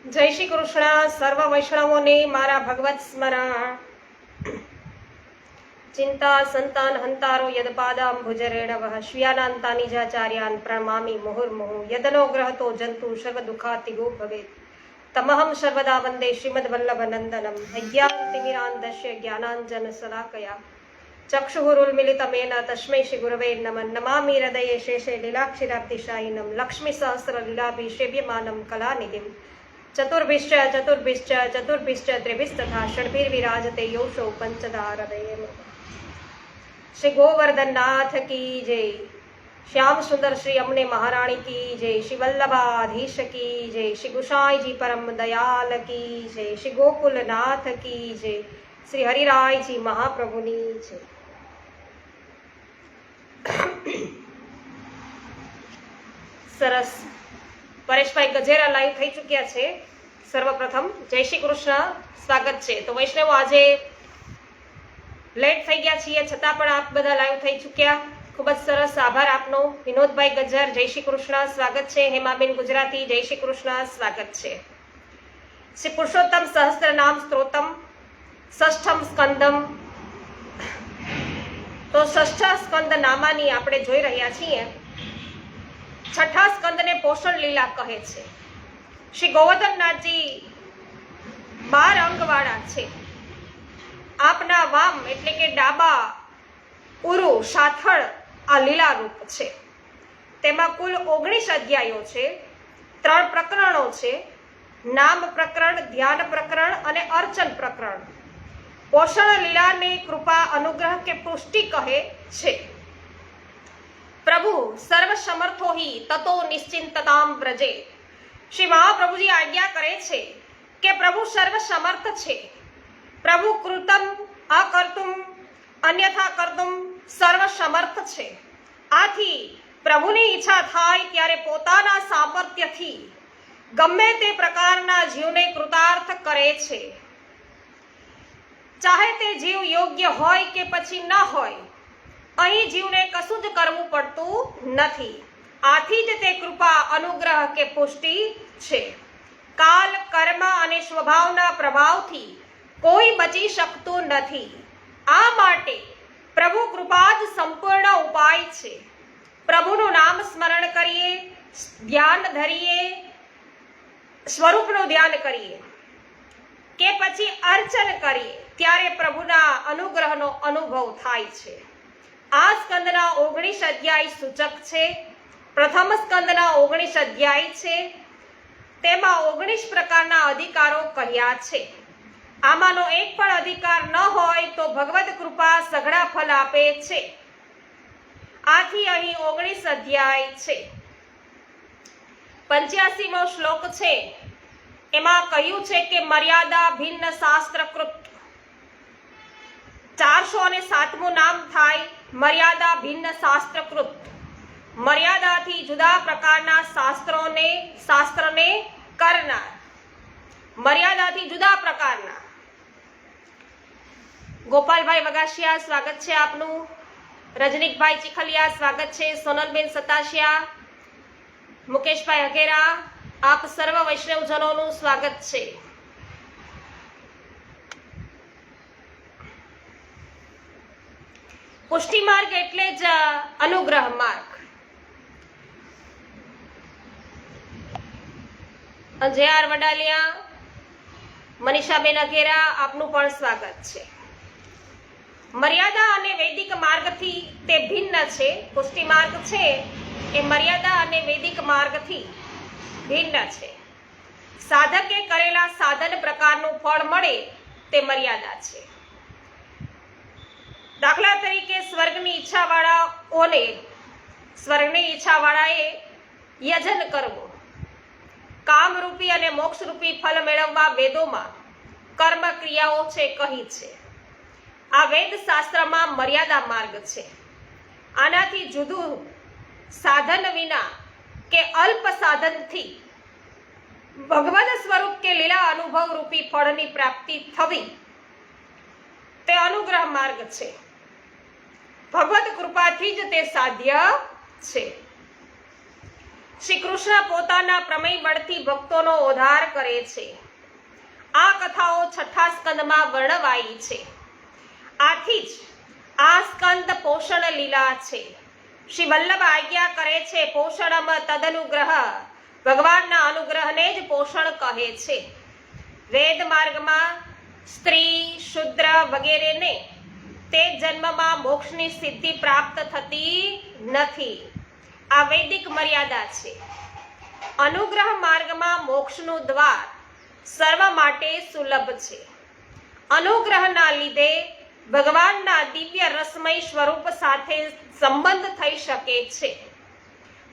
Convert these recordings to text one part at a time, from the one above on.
જય શ્રી કૃષ્ણ. સર્વ વૈષ્ણવોને મારા ભગવત સ્મરણ. ચિંતા સંતાન હંતારો યદપાદામ ભુજરેણવઃ શ્રિયાનાંતાનિજાચાર્યાન પ્રણામી મુહુર્મુહુ યદનોગ્રહતો જંતુ સર્વ દુઃખાતિગો ભવેત તમહં સર્વદા વંદે શ્રીમદ્વલ્લભ નંદનમ અજ્ઞાનતિમિરાન્ધસ્ય જ્ઞાનાંજન શલાકયા ચક્ષુરુન્મિલિતમેન તસ્मै શ્રી ગુરવે નમઃ નમામિ હૃદયે શેષે લીલાક્ષિરાબ્ધિશાયિનમ લક્ષ્મી સહસ્ર લીલાભિ સેવ્યમાનમ કલાનિધિમ ચતુર્ભિશ્ચ ચતુર્ભિશ્ચ ચતુર્ભિશ્ચ ત્રિભિस्तथा षड्भिर्विराजते योषो पंचदा हृदये श्री गोवर्धन नाथ की जय. श्याम सुंदर श्री अमने महारानी की जय. श्री वल्लभाधीश की जय. श्री गुसाई जी परम दयाल की जय. श्री गोकुल नाथ की जय. श्री हरिराय जी महाप्रभुनी जय. સરસ. પરેશભાઈ ગજેરા લાઈવ થઈ ચૂક્યા છે. સર્વપ્રથમ જય શ્રી કૃષ્ણ, સ્વાગત છે. તો વૈષ્ણવો આજે લેટ થઈ ગયા છીએ છતાં પણ આપ બધા લાઈવ થઈ ચૂક્યા. ખૂબ જ સરસ, આભાર આપનો. વિનોદભાઈ ગજર જય શ્રી કૃષ્ણ, સ્વાગત છે. હેમાબેન ગુજરાતી જય શ્રી કૃષ્ણ, સ્વાગત છે. શ્રી પુરુષોત્તમ સહસ્ત્ર નામ સ્ત્રોતમ ષષ્ઠમ સ્કંદમ. તો ષષ્ઠ સ્કંદ નામાની આપણે જોઈ રહ્યા છીએ. છઠ્ઠા સ્કંદને પોષણ લીલા કહે છે. શ્રી ગોવર્ધનનાથજી 12 અંગવાળા છે. આપના વામ એટલે કે ડાબા ઉરુ સાથળ આ લીલા રૂપ છે. તેમાં કુલ 19 અધ્યાયો છે, 3 પ્રકરણો છે. નામ પ્રકરણ, ધ્યાન પ્રકરણ અને અર્ચન પ્રકરણ. પોષણ લીલાને કૃપા, અનુગ્રહ કે પુષ્ટિ કહે છે. પ્રભુ સર્વ સમર્થો હિ તતો નિશ્ચિંતતામ વ્રજે. શ્રી મહાપ્રભુજી આજ્ઞા કરે છે કે પ્રભુ સર્વ સમર્થ છે. પ્રભુ કૃતમ અકર્તુમ અન્યથા કર્તુમ સર્વ સમર્થ છે. આથી પ્રભુની ઈચ્છા થાય ત્યારે પોતાના સામર્થ્યથી ગમે તે પ્રકારના જીવને કૃતાર્થ કરે છે. ચાહે તે જીવ યોગ્ય હોય કે પછી ન હોય, અહીં જીવને કશું જ કરવું પડતું નથી. આથી જ તે કૃપા, અનુગ્રહ કે પુષ્ટિ છે. કાલ, કર્મ અને સ્વભાવના પ્રભાવથી કોઈ બચી શકતું નથી. આ માટે પ્રભુ કૃપા જ સંપૂર્ણ ઉપાય છે. પ્રભુનું નામ સ્મરણ કરીએ, ધ્યાન ધરીએ, સ્વરૂપનું ધ્યાન કરીએ કે પછી અર્ચન કરીએ ત્યારે પ્રભુના અનુગ્રહનો અનુભવ થાય છે. આ સ્કંદના 19 અધ્યાય સૂચક છે. પ્રથમ સ્કંદના 19 અધ્યાય છે. તેમાં 19 પ્રકારના અધિકારો કહ્યા છે. આમાંનો એક પણ અધિકાર ન હોય તો ભગવદ કૃપા સઘળા ફલ આપે છે. આથી અહીં 19 અધ્યાય છે. 85મો શ્લોક છે. એમાં કહ્યું છે કે મર્યાદા ભિન્ન શાસ્ત્રકૃત. 407મું નામ થાય મર્યાદા ભિન્ન શાસ્ત્રકૃત. મર્યાદાથી જુદા પ્રકારના શાસ્ત્રને કરનાર. મર્યાદાથી જુદા પ્રકારના. ગોપાલભાઈ વગાસિયા સ્વાગત છે આપનું. રજનીકભાઈ ચીખલિયા સ્વાગત છે. સોનલબેન સતાશિયા, મુકેશભાઈ હગેરા, આપ સર્વ વૈષ્ણવજનોનું સ્વાગત છે. પુષ્ટિ માર્ગ એટલે જ અનુગ્રહ માર્ગ. જે.આર. વડાલિયા, મનીષાબેન અઘેરા, આપનું પણ સ્વાગત છે. મર્યાદા અને વૈદિક માર્ગથી તે ભિન્ન છે. પુષ્ટિ માર્ગ છે એ મર્યાદા અને વૈદિક માર્ગથી ભિન્ન છે. સાધકે કરેલા સાધન પ્રકારનું ફળ મળે તે મર્યાદા છે. દાખલા તરીકે સ્વર્ગની ઈચ્છાવાળાએ યજન કરવું. કામરૂપી અને મોક્ષરૂપી ફલ મેળવવા વેદોમાં કર્મ ક્રિયાઓ છે કહી છે. આ વેદ શાસ્ત્રમાં મર્યાદા માર્ગ છે. આનાથી જુદું સાધન વિના કે અલ્પ સાધનથી ભગવદ સ્વરૂપ કે લીલા અનુભવ રૂપી ફળની પ્રાપ્તિ થવી તે અનુગ્રહ માર્ગ છે. ભગવદ કૃપાથી જ તે સાધ્ય છે. શ્રી કૃષ્ણ પોતાના પ્રમેય બળથી ભક્તોનો ઉદ્ધાર કરે છે. આ કથાઓ છઠ્ઠા સ્કંદમાં વર્ણવાઈ છે. આથી જ આ સ્કંદ પોષણ લીલા છે. શ્રી વલ્લભ આજ્ઞા કરે છે, પોષણમ તદનુગ્રહ, ભગવાનના અનુગ્રહને જ પોષણ કહે છે. વેદ માર્ગમાં સ્ત્રી, શુદ્ર વગેરેને તે જન્મમાં મોક્ષની સિદ્ધિ પ્રાપ્ત થતી નથી. આ વૈદિક મર્યાદા છે. અનુગ્રહ માર્ગમાં મોક્ષનું દ્વાર સર્વ માટે સુલભ છે. અનુગ્રહના લીધે ભગવાનના દિવ્ય રસમય સ્વરૂપ સાથે સંબંધ થઈ શકે છે.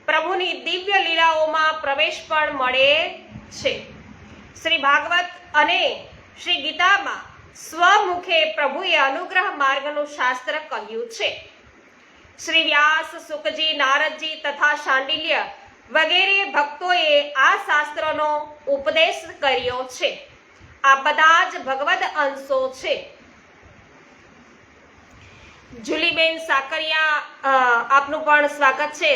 પ્રભુની દિવ્ય લીલાઓમાં પ્રવેશ પણ મળે છે. શ્રી ભાગવત અને શ્રી ગીતામાં સ્વમુખે પ્રભુએ અનુગ્રહ માર્ગનું શાસ્ત્ર કહ્યું છે. શ્રી વ્યાસ, સુકજી, નારદજી તથા શાંડિલ્ય વગેરે ભક્તોએ આ શાસ્ત્રનો ઉપદેશ કર્યો છે. આ બધા જ ભગવદ અંશો છે. જુલીબેન સાકરિયા, આપનું પણ સ્વાગત છે.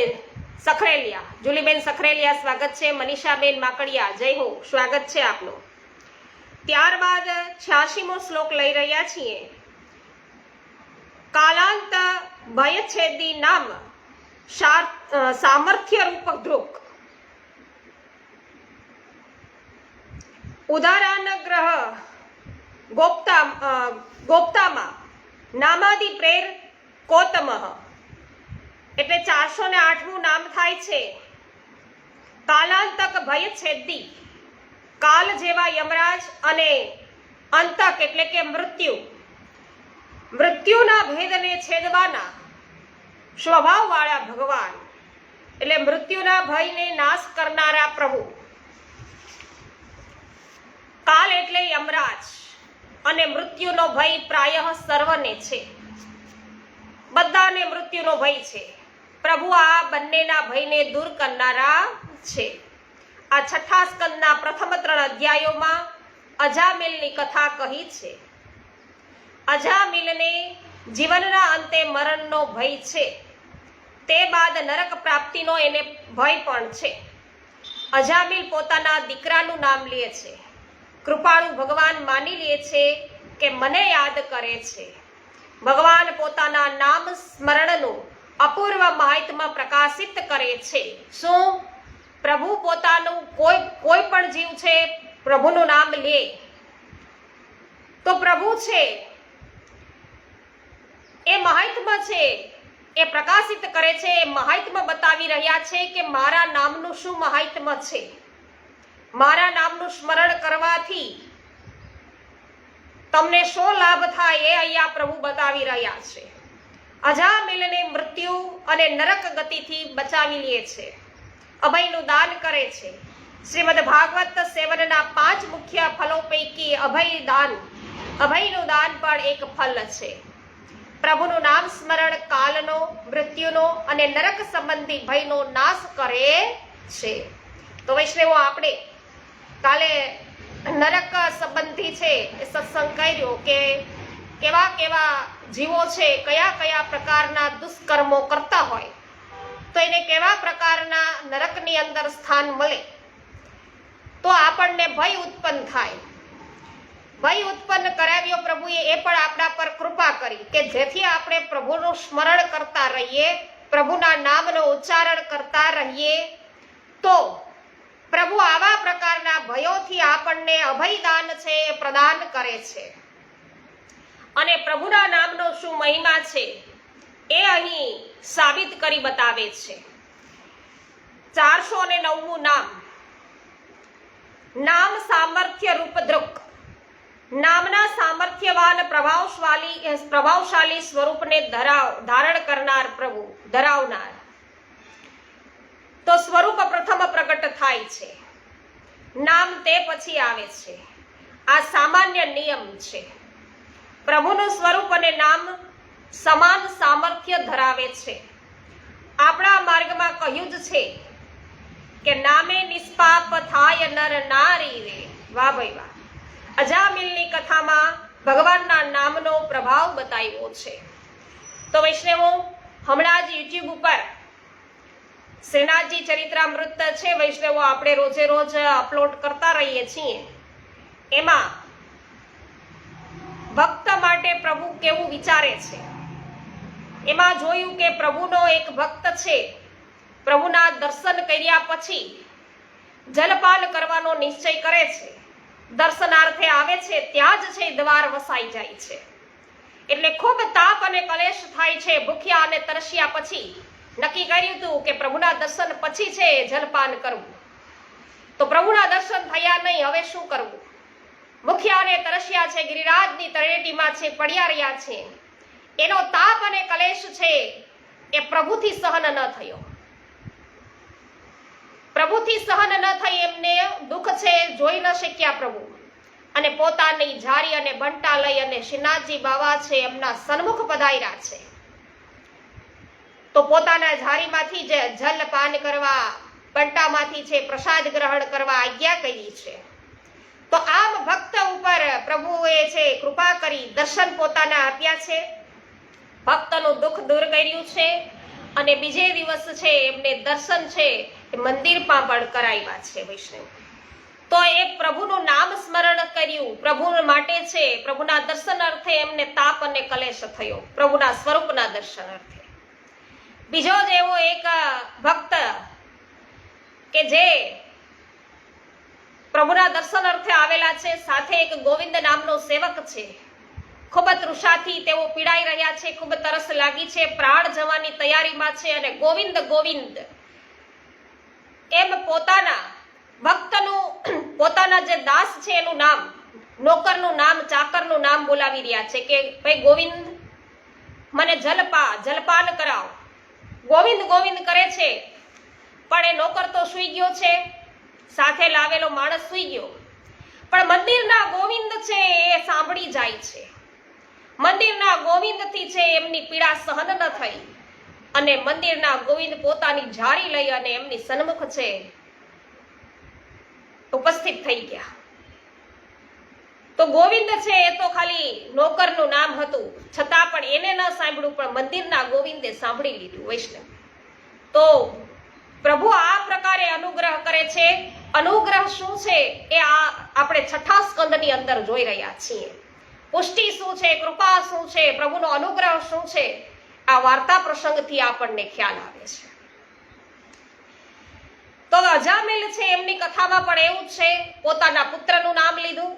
સખરેલિયા, જુલીબેન સખરેલિયા સ્વાગત છે. મનીષાબેન માકડિયા, જય હો, સ્વાગત છે આપનું. ત્યારબાદ 86મો શ્લોક લઈ રહ્યા છીએ. કાલાંત ભયછેદી નામ સામર્થ્ય રૂપ ધ્રુક ઉદારાનગ્રહ ગોપ્તામાં નામાદિ પ્રેર કોતમઃ. એટલે 408મું નામ થાય છે કાલાંતક ભયછેદી. કાલ જેવા યમરાજ અને અંતક એટલે કે મૃત્યુના ભેદને છેદવાના સ્વભાવવાળા ભગવાન, એટલે મૃત્યુના ભયને નાશ કરનારા પ્રભુ. કાલ એટલે યમરાજ અને મૃત્યુનો ભય પ્રાયઃ સર્વને છે. બધાને મૃત્યુનો ભય છે. પ્રભુ આ બંનેના ભયને દૂર કરનારા છે. આ છઠ્ઠા સ્કંદના પ્રથમ 3 અધ્યાયોમાં અજામિલની કથા કહી છે. અજામિલને જીવનના અંતે મરણનો ભય છે. તે બાદ નરક પ્રાપ્તિનો એને ભય પણ છે. અજામિલ પોતાના દીકરાનું નામ લે છે. કૃપાળુ ભગવાન માની લે છે કે મને યાદ કરે છે. ભગવાન પોતાના નામ સ્મરણનું અપૂર્વ મહાત્મ્ય પ્રકાશિત કરે છે. શું પ્રભુ પોતાનું કોઈ પણ જીવ છે પ્રભુનું નામ લે તો પ્રભુ છે એ મહાત્મ્ય છે એ પ્રકાશિત કરે છે. એ મહાત્મ્ય બતાવી રહ્યા છે કે મારા નામનું શું મહાત્મ્ય છે. મારા નામનું સ્મરણ કરવાથી તમને શું લાભ થાય એ અહીંયા પ્રભુ બતાવી રહ્યા છે. અજામિલને મૃત્યુ અને નરક ગતિથી બચાવી લે છે. અભયનું દાન કરે છે. શ્રીમદ ભાગવત સેવનના 5 મુખ્ય ફલો પૈકી અભયનું દાન પણ એક ફલ છે. પ્રભુનું નામ સ્મરણ કાલનો, મૃત્યુનો અને નરક સંબંધી ભયનો નાશ કરે છે. તો વૈષ્ણવો, આપણે કાલે નરક સંબંધી છે એ સત્સંગ કર્યો કે કેવા કેવા જીવો છે કયા કયા પ્રકારના દુષ્કર્મો કરતા હોય તો એને કેવા પ્રકારના નરકની અંદર સ્થાન મળે તો આપણને ભય ઉત્પન્ન થાય. ભય ઉત્પન્ન કરાવ્યો પ્રભુએ એ પણ આપણા પર કૃપા કરી કે જેથી આપણે પ્રભુનું સ્મરણ કરતા રહીએ, પ્રભુના નામનો ઉચ્ચારણ કરતા રહીએ તો પ્રભુ આવા પ્રકારના ભયોથી આપણને અભયદાન છે એ પ્રદાન કરે છે. અને પ્રભુના નામનો શું મહિમા છે એ અહીં સાબિત કરી બતાવે છે. 409મું નામ સામર્થ્ય રૂપ ધ્રુક. નામના સામર્થ્યવાન પ્રભાવશાળી સ્વરૂપને ધારણ કરનાર પ્રભુ ધરાવનાર. તો સ્વરૂપ પ્રથમ પ્રગટ થાય છે, નામ તે પછી આવે છે. આ સામાન્ય નિયમ છે. પ્રભુનું સ્વરૂપ અને નામ સમાન સામર્થ્ય ધરાવે છે. આપણા માર્ગમાં કહ્યું જ છે કે નામે નિષ્પાપ થાય નર નારી રે. વાહ ભાઈ વાહ. અજામિલની કથામાં ભગવાનના નામનો પ્રભાવ બતાવ્યો છે. તો વૈષ્ણવો, હમણાં જ યુટ્યુબ ઉપર શ્રીનાથજી ચરિત્રામૃત છે વૈષ્ણવો આપણે રોજે રોજ અપલોડ કરતા રહીએ છીએ. એમાં ભક્ત માટે પ્રભુ કેવું વિચારે છે એમાં જોયું કે પ્રભુનો એક ભક્ત છે, પ્રભુના દર્શન કર્યા પછી જલપાન કરવાનો નિશ્ચય કરે છે, દર્શનાર્થે આવે છે, ત્યાં જ છે દ્વાર વસાઈ જાય છે. એટલે ખૂબ તાપ અને કલેશ થાય છે. ભૂખ્યા અને તરસ્યા પછી નક્કી કર્યું હતું કે પ્રભુના દર્શન પછી છે જલપાન કરવું. તો પ્રભુના દર્શન થયા નહીં, હવે શું કરવું? ભૂખ્યા અને તરસ્યા છે, ગિરિરાજની તળેટીમાં છે, પડ્યા રહ્યા છે. એનો તાપ અને કલેશ છે એ પ્રભુથી સહન ન થયો. પ્રભુથી સહન ન થઈ, એમને દુઃખ છે, જોઈ ન શક્યા પ્રભુ, અને પોતાની ઝારી અને બંટા લઈ અને શ્રીનાથજી બાવા છે એમના સન્મુખ પધાર્યા છે. તો પોતાના ઝારીમાંથી જ જલપાન કરવા, બંટામાંથી છે પ્રસાદ ગ્રહણ કરવા આજ્ઞા કરી છે. તો આમ ભક્ત ઉપર પ્રભુએ છે કૃપા કરી દર્શન પોતાના આપ્યા છે, ભક્તનું દુઃખ દૂર કર્યું છે, અને બીજે દિવસ છે એમને દર્શન છે એ મંદિરમાં પણ કરાવ્યા છે વૈષ્ણવ. તો એ પ્રભુનું નામ સ્મરણ કર્યું, પ્રભુ માટે છે, પ્રભુના દર્શન અર્થે એમને તાપ અને કલેશ થયો, પ્રભુના સ્વરૂપના દર્શન અર્થે. બીજો જ એવો એક ભક્ત કે જે પ્રભુના દર્શન અર્થે આવેલા છે, સાથે એક ગોવિંદ નામનો સેવક છે. ખૂબ તૃષાથી તેઓ પીડાઈ રહ્યા છે, ખૂબ તરસ લાગી છે, પ્રાણ જવાની તૈયારીમાં છે, અને ગોવિંદ ગોવિંદ એમ પોતાના ભક્તનું, પોતાના જે દાસ છે એનું નામ, નોકરનું નામ, ચાકરનું નામ બોલાવી રહ્યા છે કે ભાઈ ગોવિંદ મને જલપાન કરાવ. ગોવિંદ ગોવિંદ કરે છે, પણ એ નોકર તો સૂઈ ગયો છે, સાથે લાવેલો માણસ સૂઈ ગયો. પણ મંદિરના ગોવિંદ છે એ સાંભળી જાય છે. મંદિરના ગોવિંદથી છે એમની પીડા સહન ન થઈ, અને મંદિરના ગોવિંદ પોતાની ઝારી લઈ અને એમની સન્મુખ છે ઉપસ્થિત થઈ ગયા. તો ગોવિંદ છે એ તો ખાલી નોકરનું નામ હતું, છતાં પણ એને ન સાંભળ્યું, પણ મંદિરના ગોવિંદે સાંભળી લીધું વૈષ્ણવ. તો પ્રભુ આ પ્રકારે અનુગ્રહ કરે છે. અનુગ્રહ શું છે એ આપણે છઠ્ઠા સ્કંદની અંદર જોઈ રહ્યા છીએ. પુષ્ટિ શું છે, કૃપા શું છે, પ્રભુનો અનુગ્રહ શું છે, આ વાર્તા પ્રસંગથી આપણને ખ્યાલ આવે છે. તો અજામિલ છે એમની કથામાં પણ એવું જ છે, પોતાના પુત્રનું નામ લીધું,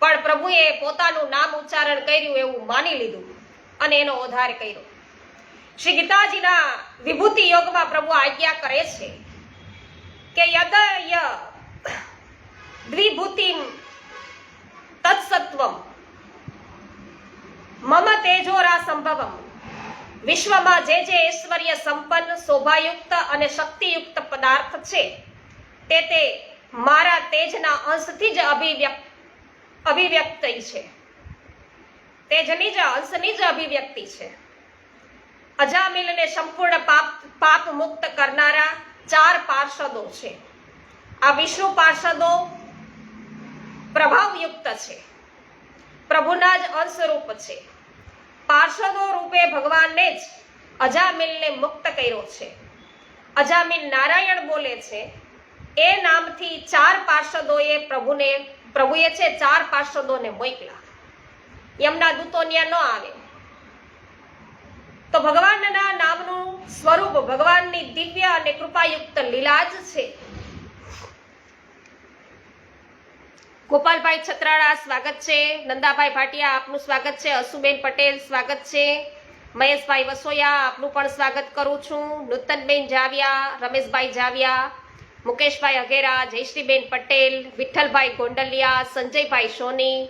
પણ પ્રભુએ પોતાનું નામ ઉચ્ચારણ કર્યું એવું માની લીધું અને એનો ઉદ્ધાર કર્યો. શ્રી ગીતાજીના વિભૂતિ યોગમાં પ્રભુ આજ્ઞા કરે છે કે યદય દ્વિભૂતિમ તત્સત્વમ મમ તેજોરા સંભવમ. વિશ્વમાં જે જે ઐશ્વર્ય સંપન્ન, શોભાયુક્ત અને શક્તિયુક્ત પદાર્થ છે તે મારા તેજના અંશથી જ અભિવ્યક્તિ છે, તેજની જ અંશની જ અભિવ્યક્તિ છે. અજામિલને સંપૂર્ણ પાપ મુક્ત કરનારા 4 પાર્ષદો છે. આ વિષ્ણુ પાર્ષદો પ્રભાવયુક્ત છે, પ્રભુના જ અંશરૂપ છે. પાર્ષદો રૂપે ભગવાનને જ અજામિલને મુક્ત કર્યો છે. અજામિલ નારાયણ બોલે છે, એ નામથી 4 પાર્ષદોએ પ્રભુએ છે 4 પાર્ષદોને મોકલા. એમના દૂતો ત્યાં ન આવે. તો ભગવાનના નામનું સ્વરૂપ ભગવાનની દિવ્ય અને કૃપાયુક્ત લીલા જ છે. ગોપાલભાઈ છત્રાળા સ્વાગત છે, નંદાભાઈ ભાટિયા આપનું સ્વાગત છે, અસુબેન પટેલ સ્વાગત છે, મહેશભાઈ વસોયા આપનું પણ સ્વાગત કરું છું, નૂતનબેન જાવિયા, રમેશભાઈ જાવિયા, મુકેશભાઈ અઘેરા, જયશ્રીબેન પટેલ, વિઠ્ઠલભાઈ ગોંડલિયા, સંજયભાઈ સોની,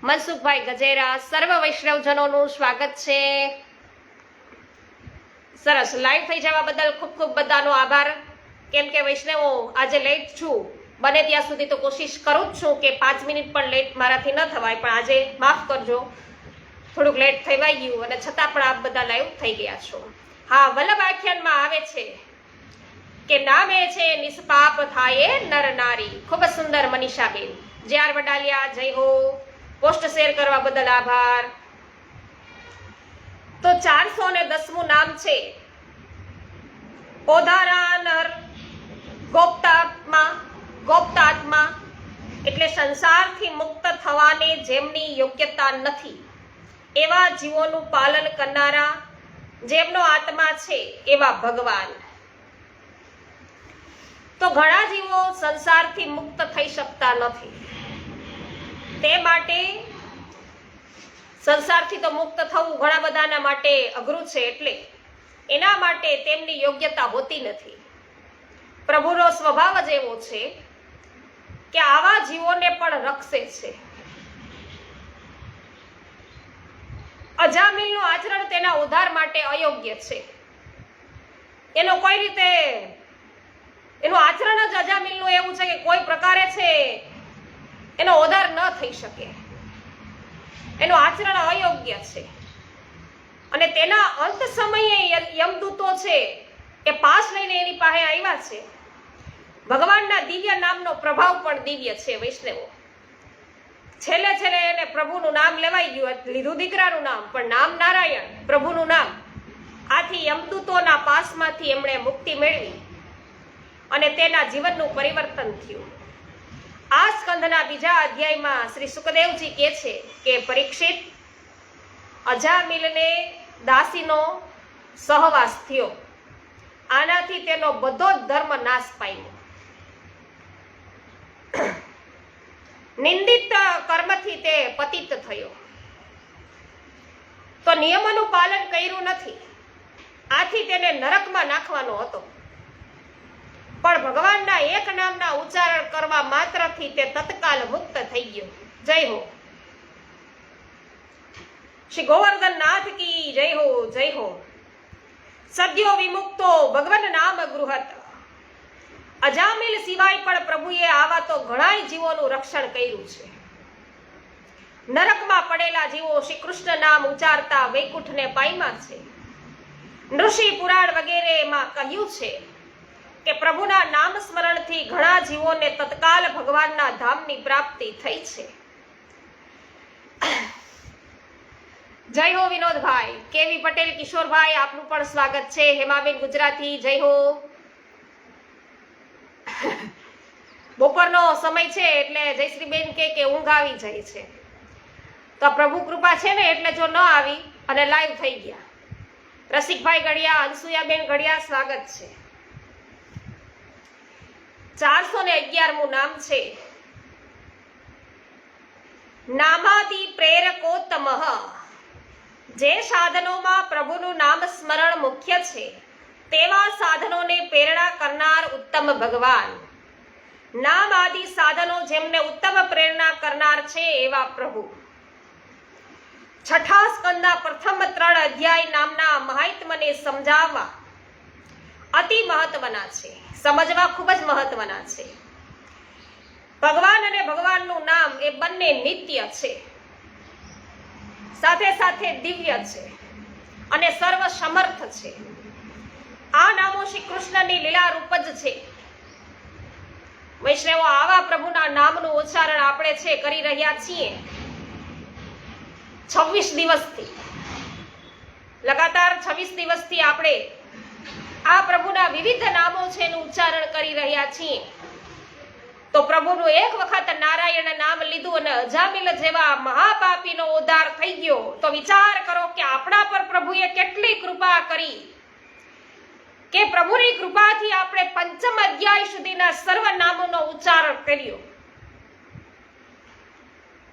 મનસુખભાઈ ગજેરા, સર્વ વૈષ્ણવજનોનું સ્વાગત છે. સરસ, લાઈવ થઈ જવા બદલ ખૂબ ખૂબ બધાનો આભાર. કેમ કે વૈષ્ણવો આજે લેટ છું, બને ત્યાં સુધી તો કોશિશ કરું જ છું કે 5 મિનિટ પણ લેટ મારાથી ન થવાય, પણ આજે માફ કરજો, થોડુંક લેટ થવાઈ ગયું, અને છતાં પણ આપ બધા લાઈવ થઈ ગયા છો. હા, વલ્લભ આખ્યાનમાં આવે છે કે નામે છે નિષ્પાપ થાય નર નારી. ખૂબ જ સુંદર મનીષાબેન, જે.આર. વડાલિયા, જય હો. પોસ્ટ શેર કરવા બદલ આભાર. તો 410મું નામ છે ઓધારાનર ગોપ્તાત્મા એટલે સંસારથી મુક્ત થવાની જેમની યોગ્યતા નથી એવા જીવોનું પાલન કરનારા જેમનો આત્મા છે એવા ભગવાન. તો ઘણા જીવો સંસારથી મુક્ત થઈ શકતા નથી. તે માટે સંસારથી તો મુક્ત થવું ઘણા બધાના માટે અઘરું છે, એટલે એના માટે તેમની યોગ્યતા હોતી નથી. પ્રભુનો સ્વભાવ જ એવો છે કે આવા જીવોને પણ રક્ષે છે. અજામિલનું આચરણ તેના ઉદ્ધાર માટે અયોગ્ય છે. એનો કોઈ રીતે એનું આચરણ જ અજામિલનું એવું છે કે કોઈ પ્રકારે છે એનો ઉદ્ધાર ન થઈ શકે. એનું આચરણ અયોગ્ય છે. અને તેના અંત સમયે યમદૂતો છે એ પાસ લઈને એની પાસે આવ્યા છે. ભગવાનના દિવ્ય નામનો પ્રભાવ પણ દિવ્ય છે. વૈષ્ણવો, છેલ્લે છેલ્લે એને પ્રભુનું નામ લેવાઈ ગયું, લીધું દીકરાનું નામ, પણ નામ નારાયણ, પ્રભુનું નામ. આથી યમદૂતોના પાસમાંથી એમણે મુક્તિ મેળવી અને તેના જીવનનું પરિવર્તન થયું. આ સ્કંધના બીજા અધ્યાયમાં શ્રી સુખદેવજી કહે છે કે પરીક્ષિત, અજામિલને દાસીનો સહવાસ થયો, આનાથી તેનો બધો જ ધર્મ નાશ પામ્યો. નિંદિત કર્મથી તે પતિત થયો. તો નિયમોનું પાલન કર્યું નથી, આથી તેને નરકમાં નાખવાનો હતો. પણ ભગવાનના એક નામના ઉચ્ચારણ કરવા માત્રથી તે તત્કાલ મુક્ત થઈ ગયો. જય હો. શ્રી ગોવર્ધન નાથ કી જય હો, જય હો. સદ્યો વિમુક્તો ભગવાન નામ ગૃહત. અજામિલ સિવાય પણ પ્રભુએ આવા તો ઘણા જીવોનું રક્ષણ કર્યું છે. નરકમાં પડેલા જીવો શ્રી કૃષ્ણ નામ ઉચ્ચારતા વૈકુંઠને પામ્યા છે. નૃષિ પુરાણ વગેરેમાં કહ્યું છે કે પ્રભુના નામ સ્મરણથી ઘણા જીવોને તત્કાલ ભગવાનના ધામની પ્રાપ્તિ થઈ છે. જય હો વિનોદભાઈ. કેવી પટેલ કિશોરભાઈ, આપનું પણ સ્વાગત છે. હેમાબેન ગુજરાતી, જય હો. બપોરનો સમય છે એટલે જયશ્રીબેન કે ઊંઘ આવી જાય છે. તો પ્રભુ કૃપા છે ને એટલે જો ન આવી અને લાઈવ થઈ ગયા. રસિકભાઈ ગઢિયા, અનસુયાબેન ગઢિયા, સ્વાગત છે. 411મું નામ છે નામાદિ પ્રેરકોત્તમઃ. જે સાધનોમાં પ્રભુનું નામ સ્મરણ મુખ્ય છે તેવા સાધનોને પ્રેરણા કરનાર ઉત્તમ ભગવાન. નામ આદિ સાધનો જેમને ઉત્તમ પ્રેરણા કરનાર છે એવા પ્રભુ. છઠ્ઠા સ્કંદના પ્રથમ 3 અધ્યાય નામના મહાત્મ્યને સમજાવવા અતિ મહત્વના છે. સમજવા ખૂબ જ મહત્વના છે. ભગવાન અને ભગવાનનું નામ એ બંને નિત્ય છે, સાથે સાથે દિવ્ય છે અને સર્વ સમર્થ છે. આ નામો શ્રી કૃષ્ણની લીલા રૂપ જ છે. વૈષ્ણવો, આવા પ્રભુના નામનું ઉચ્ચારણ આપણે છે કરી રહ્યા છીએ 26 દિવસથી. લગાતાર 26 દિવસથી આપણે આ પ્રભુના વિવિધ નામો છે એનું ઉચ્ચારણ કરી રહ્યા છીએ. તો પ્રભુનું એક વખત નારાયણ નામ લીધું અને અજામિલ જેવા મહાપાપીનો ઉદ્ધાર થઈ ગયો. તો વિચાર કરો કે આપણા પર પ્રભુએ કેટલી કૃપા કરી કે પ્રભુની કૃપાથી આપણે 5મ અધ્યાય સુધીના સર્વ નામોનો ઉચ્ચારણ કર્યો.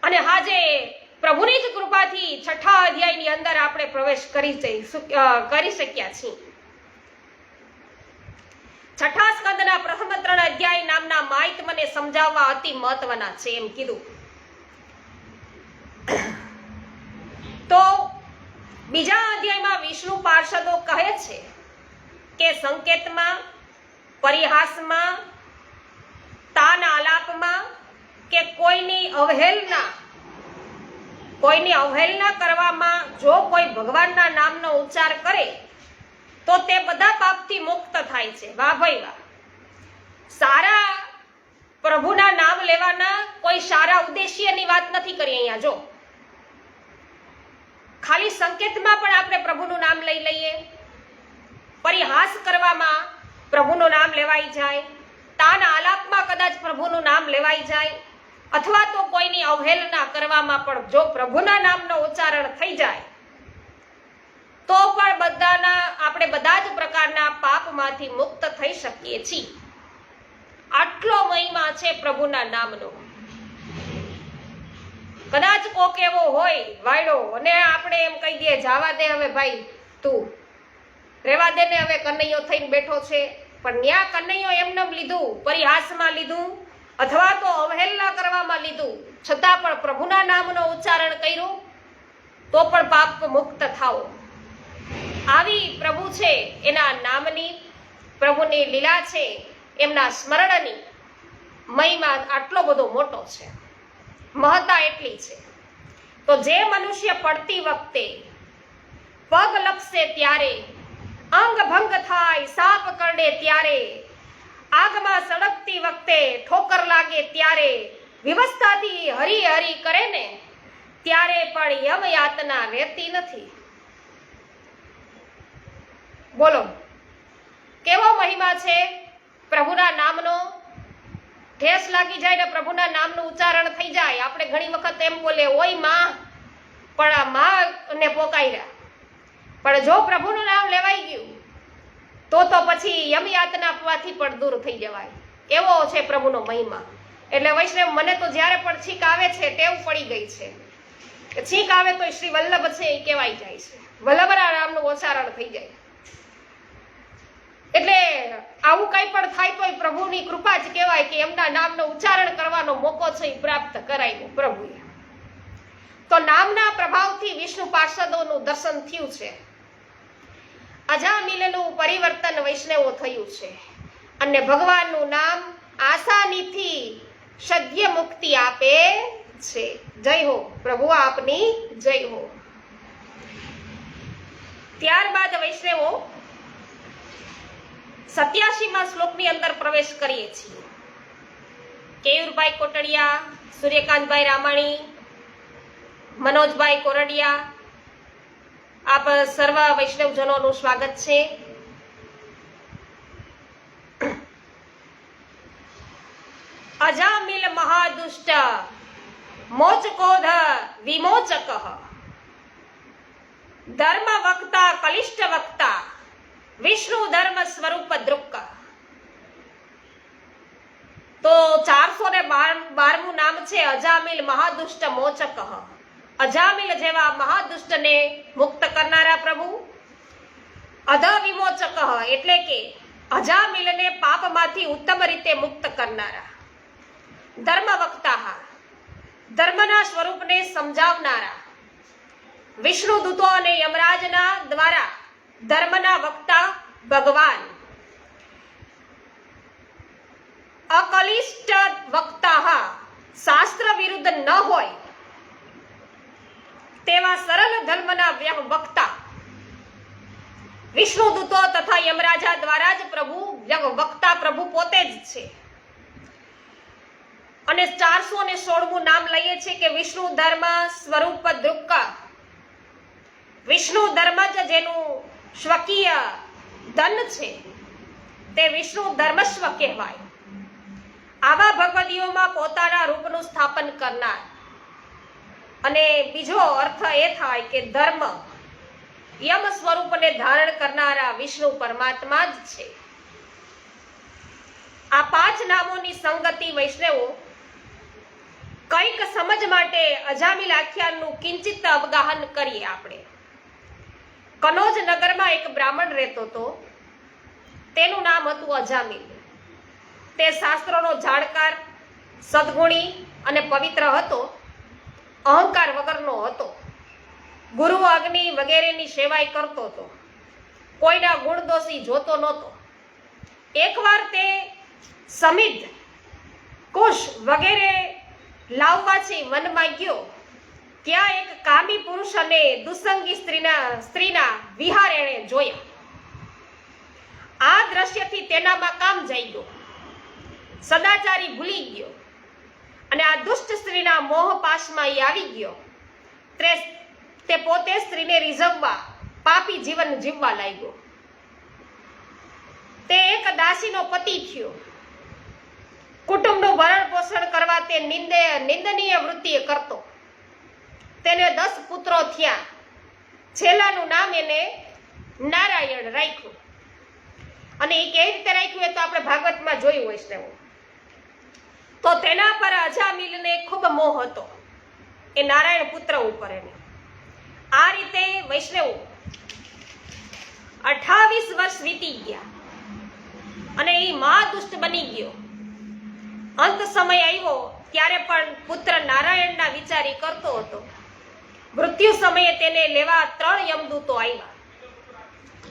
અને આજે પ્રભુની જ કૃપાથી 6ઠા અધ્યાયની અંદર આપણે પ્રવેશ કરી શક્યા છીએ. 6ઠા સ્કંદના પ્રથમ 3 અધ્યાય નામના મહાત્મ્યને સમજાવવા અતિ મહત્વના છે એમ કીધું. તો બીજા અધ્યાયમાં વિષ્ણુ પાર્ષદો કહે છે કે સંકેતમાં, પરિહાસમાં, તાન આલાપમાં કે કોઈની અવહેલના કરવામાં જો કોઈ ભગવાનના નામનો ઉચ્ચાર કરે તો તે બધા પાપથી મુક્ત થાય છે. વાહ ભાઈ વાહ. સારા પ્રભુના નામ લેવાના કોઈ સારા ઉદ્દેશ્યની વાત નથી કરી અહીંયા. જો ખાલી સંકેતમાં પણ આપણે પ્રભુનું નામ લઈ લઈએ, પરિહાસ કરવામાં પ્રભુનું નામ લેવાઈ જાય, તાન આલાપમાં કદાચ પ્રભુનું નામ લેવાઈ જાય, અથવા તો કોઈની અવહેલના કરવામાં પણ જો પ્રભુના નામનો ઉચ્ચારણ થઈ જાય તો પણ આપણે બધા જ પ્રકારના પાપમાંથી મુક્ત થઈ શકીએ છીએ. આટલો મહિમા છે પ્રભુના નામનો. કદાચ કોક એવો હોય વાયડો અને આપણે એમ કહી દઈએ જાવા દે હવે ભાઈ તું રેવા દે ને, હવે કનૈયો થઈને બેઠો છે, પણ ન્યા કનૈયો એમને લીધું, પરિહાસમાં લીધું અથવા તો અવહેલના કરવામાં લીધું, છતાં પણ પ્રભુના નામનો ઉચ્ચારણ કર્યું તો પણ પાપ મુક્ત થાઓ. આવી પ્રભુ છે એના નામની, પ્રભુની લીલા છે, એમના સ્મરણની મહિમા આટલો બધો મોટો છે, મહત્તા એટલી છે. તો જે મનુષ્ય પડતી વખતે પગ લપસે ત્યારે, અંગ ભંગ થાય સાપ કરડે ત્યારે, આગમાં સળગતી વખતે ઠોકર લાગે ત્યારે, વિવસ્થાથી હરી હરી કરે ને ત્યારે પણ યમ યાતના રહેતી નથી. બોલો કેવો મહિમા છે પ્રભુના નામનો. ઠેસ લાગી જાય ને પ્રભુના નામનું ઉચ્ચારણ થઈ જાય. આપણે ઘણી વખત એમ બોલે ઓય માં, પણ આ માં ને પોકાર્યા, પણ જો પ્રભુનું નામ લેવાઈ ગયું તો પછી યમ યાતનાથી પણ દૂર થઈ જવાય. એવો છે પ્રભુનો મહિમા. એટલે વૈષ્ણવ મને તો જ્યારે પણ છીંક આવે છે ટેવ પડી ગઈ છે કે છીંક આવે તો શ્રી વલ્લભ છે એ કહેવાય જાય છે, વલ્લભના નામનું ઉચ્ચારણ થઈ જાય. એટલે આવું કંઈ પણ થાય તોય પ્રભુની કૃપા જ કહેવાય કે એમના નામનો ઉચ્ચારણ કરવાનો મોકો છે એ પ્રાપ્ત કરાયો પ્રભુએ. તો નામના પ્રભાવથી વિષ્ણુ પાર્ષદોનું દર્શન થયું છે. અજામિલનું પરિવર્તન વૈષ્ણવો થયું છે અને ભગવાનનું નામ આસાનીથી સદ્ય મુક્તિ આપે છે. જય હો પ્રભુ, આપની જય હો. ત્યારબાદ વૈષ્ણવો 87મા શ્લોકની અંદર પ્રવેશ કરીએ છીએ. કેયુરભાઈ કોટડિયા, સૂર્યકાંતભાઈ રામાણી, મનોજભાઈ કોરડિયા, આપ સર્વ વૈષ્ણવજનોનું સ્વાગત છે. અજામિલ મહાદુષ્ટ મોચકોધ વિમોચક ધર્મ વક્તા કલિષ્ટ વક્તા વિષ્ણુ ધર્મ સ્વરૂપ દૃક્ક. તો 412મું નામ છે અજામિલ મહાદુષ્ટ મોચક. અજામિલ જેવા મહાદુષ્ટને મુક્ત કરનારા પ્રભુ, અધ વિમોચક એટલે કે અજામિલને પાપમાંથી ઉત્તમ રીતે મુક્ત કરનારા, ધર્મ વક્તા ધર્મના સ્વરૂપને સમજાવનારા, વિષ્ણુ દૂતો અને યમરાજના દ્વારા ધર્મના વક્તા ભગવાન, અકલિષ્ટ વક્તા શાસ્ત્ર વિરુદ્ધ ન હોય તેવા સરળ ધર્મના વક્તા, વિષ્ણુ દૂતો તથા યમરાજા દ્વારા જ પ્રભુ વક્તા પ્રભુ પોતે જ છે. અને 416મું નામ લઈએ છીએ કે વિષ્ણુ ધર્મ સ્વરૂપ દૃક્ક. વિષ્ણુ ધર્મ જ જેનું સ્વકીય ધન છે તે વિષ્ણુ ધર્મસ્વ કહેવાય. આવા ભગવદીઓમાં પોતાના રૂપનું સ્થાપન કરનાર. અને બીજો અર્થ એ થાય કે ધર્મ યમ સ્વરૂપને ધારણ કરનારા વિષ્ણુ પરમાત્મા જ છે. આ 5 નામોની સંગતિ વૈષ્ણવો કંઈક સમજ માટે અજામિલ આખ્યાનનું કિંચિત અવગાહન કરીએ. આપણે કનોજ નગરમાં એક બ્રાહ્મણ રહેતો હતો, તેનું નામ હતું અજામિલ. તે શાસ્ત્રોનો જાણકાર, સદગુણી અને પવિત્ર હતો, અહંકાર વગરનો હતો, ગુરુ અગ્નિ વગેરેની સેવાય કરતો હતો, કોઈના ગુણ દોષી જોતો નહોતો. એકવાર તે સમિધ, કુશ વગેરે લાવવાથી વનમાં ગયો. ત્યાં એક કામી પુરુષ અને દુસંગી સ્ત્રીના વિહાર એણે જોયા. આ દ્રશ્યથી તેનામાં કામ જઈ ગયો, સદાચારી ભૂલી ગયો અને આ દુષ્ટ સ્ત્રીના મોહ પાશમાં એ આવી ગયો. તે પોતે સ્ત્રીને રીઝવવા પાપી જીવન જીવવા લાગ્યો. તે એક દાસીનો પતિ થયો. કુટુંબનું ભરણ પોષણ કરવા તે નિંદનીય વૃત્તિ કરતો. તેને 10 પુત્રો થયા. છેલ્લાનું નામ એને નારાયણ રાખ્યું. અને એ કેવી રીતે રાખ્યું એ તો આપણે ભાગવતમાં જોયું વૈષ્ણવો. તો તેના પર અજામિલને ખૂબ મોહ હતો, એ નારાયણ પુત્ર ઉપર એને. આ રીતે વૈષ્ણવો 28 વર્ષ વીતી ગયા અને એ મહાદુષ્ટ બની ગયો. અંત સમય આવ્યો ત્યારે પણ પુત્ર નારાયણના વિચારી કરતો હતો. મૃત્યુ સમયે તેને લેવા 3 યમદૂતો આવ્યા.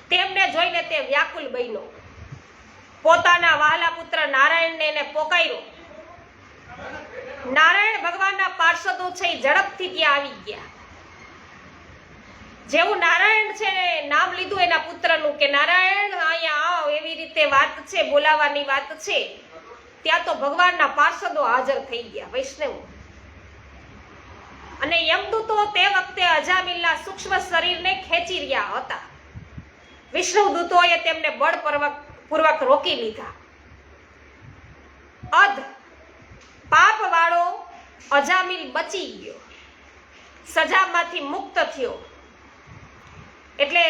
તેમને જોઈને તે વ્યાકુલ બન્યો. પોતાના વહાલા પુત્ર નારાયણને એને પોકાર્યો. નારાયણ ભગવાનના પાર્ષદો છે એ ઝડપથી ત્યાં આવી ગયા. જેવું નારાયણ છે નામ લીધું એના પુત્રનું કે નારાયણ અહીંયા આવો, એવી રીતે વાત છે, બોલાવાની વાત છે, ત્યાં તો ભગવાનના પાર્ષદો હાજર થઈ ગયા વૈષ્ણવો. અને યમદૂતો તે વખતે અજામિલના સૂક્ષ્મ શરીરને ખેંચી રહ્યા હતા. વિષ્ણુ દૂતોએ તેમને બળપૂર્વક રોકી લીધા. પાપ વાળો અજામિલ બચી ગયો, સજામાંથી મુક્ત થયો. એટલે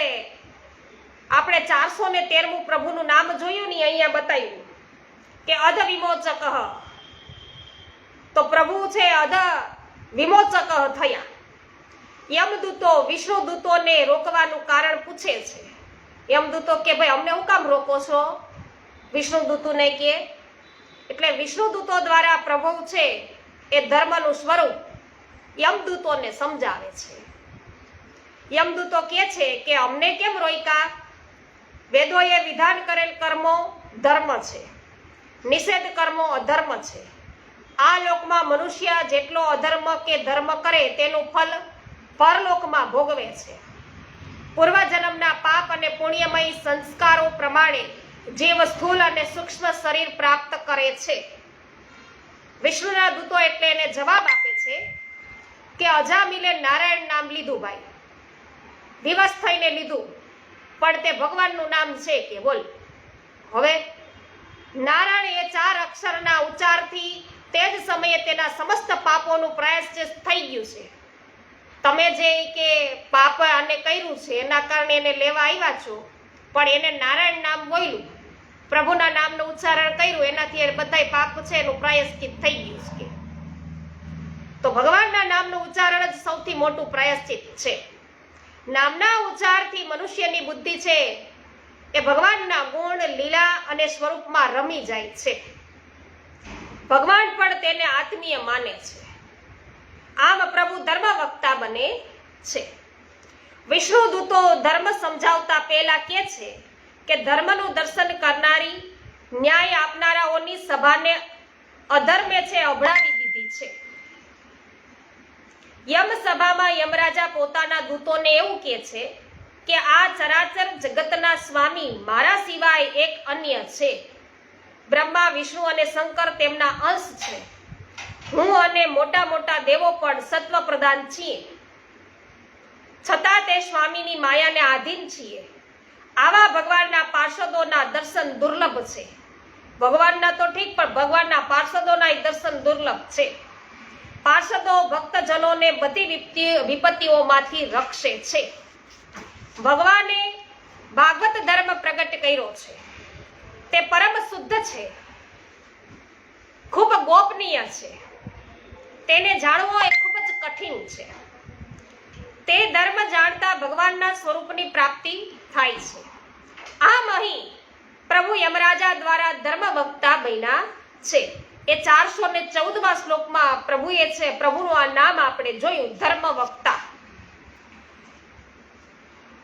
આપણે 413મું પ્રભુનું નામ જોયું ને અહીંયા બતાવ્યું કે અધ વિમોચક. તો પ્રભુ છે અધ વિમોચક થયા. યમદૂતો વિષ્ણુ દૂતોને રોકવાનું કારણ પૂછે છે. યમદૂતો કે ભાઈ અમને હું કામ રોકો છો? વિષ્ણુ દૂતોને કે એટલે વિષ્ણુ દૂતો દ્વારા પ્રભુ છે એ ધર્મનું સ્વરૂપ યમદૂતોને સમજાવે છે. યમદૂતો કહે છે કે અમને કેમ રોક્યા? વેદોએ વિધાન કરેલ કર્મો ધર્મ છે, નિષેધ કર્મો અધર્મ છે. આ લોકમાં મનુષ્ય જેટલો અધર્મ કે ધર્મ કરે તેનું ફલ પરલોકમાં ભોગવે છે. પૂર્વજન્મના પાપ અને પુણ્યમય સંસ્કારો પ્રમાણે જીવ સ્થૂલ અને સૂક્ષ્મ શરીર પ્રાપ્ત કરે છે. વિષ્ણુના દૂતો એટલે એને જવાબ આપે છે કે અજામિલે નારાયણ નામ લીધું ભાઈ, દિવસ થઈને લીધું, પણ તે ભગવાનનું નામ છે કે બોલ. હવે નારાયણ એ 4 અક્ષરના ઉચ્ચારથી તે જ સમયે તેના સમસ્ત પાપોનું પ્રાયશ્ચિત થઈ ગયું છે. તમે જે કે પાપ આને કર્યું છે એના કારણે એને લેવા આવ્યા છો, પણ એને નારાયણ નામ બોલ્યું, પ્રભુના નામનું ઉચ્ચારણ કર્યું, એનાથી એ બધાય પાપ છે એનું પ્રાયશ્ચિત થઈ ગયું છે. તો ભગવાનના નામનું ઉચ્ચારણ જ સૌથી મોટું પ્રાયશ્ચિત છે. નામના ઉચ્ચારથી મનુષ્યની બુદ્ધિ છે એ ભગવાનના ગુણ, લીલા અને સ્વરૂપમાં રમી જાય છે. ભગવાન પણ તેને આત્મીય માને છે. આમ પ્રભુ ધર્મ વક્તા બને છે. વિષ્ણુ દૂતો ધર્મ સમજાવતા પહેલા કહે છે કે ધર્મનું દર્શન કરનારી, ન્યાય આપનારાઓની સભાને અધર્મે છે અભડાવી દીધી છે. યમ સભામાં યમરાજા પોતાના દૂતોને એવું કહે છે કે આ ચરાચર જગતના સ્વામી મારા સિવાય એક અન્ય છે. બ્રહ્મા, વિષ્ણુ અને શંકર તેમના અંશ છે. હું અને મોટા મોટા દેવો પણ સત્વ પ્રધાન છીએ, છતાં તે સ્વામીની માયાને આધીન છીએ. આવા ભગવાનના પાર્ષદોના દર્શન દુર્લભ છે. ભગવાનના તો ઠીક, પણ ભગવાનના પાર્ષદોના દર્શન દુર્લભ છે. પાર્ષદો ભક્તજનોને બધી વિપત્તિઓમાંથી રક્ષે છે. ભગવાને ભાગવત ધર્મ પ્રગટ કર્યો છે. તે પરમ શુદ્ધ છે, ખૂબ ગોપનીય છે. તેને જાણવો એ ખૂબ જ કઠિન છે. તે ધર્મ જાણતા ભગવાનના સ્વરૂપની પ્રાપ્તિ થાય છે. આમ અહીં પ્રભુ યમરાજા દ્વારા ધર્મ વક્તા બન્યા છે. એ 414મા શ્લોકમાં પ્રભુએ છે પ્રભુનું આ નામ આપણે જોયું, ધર્મ વક્તા.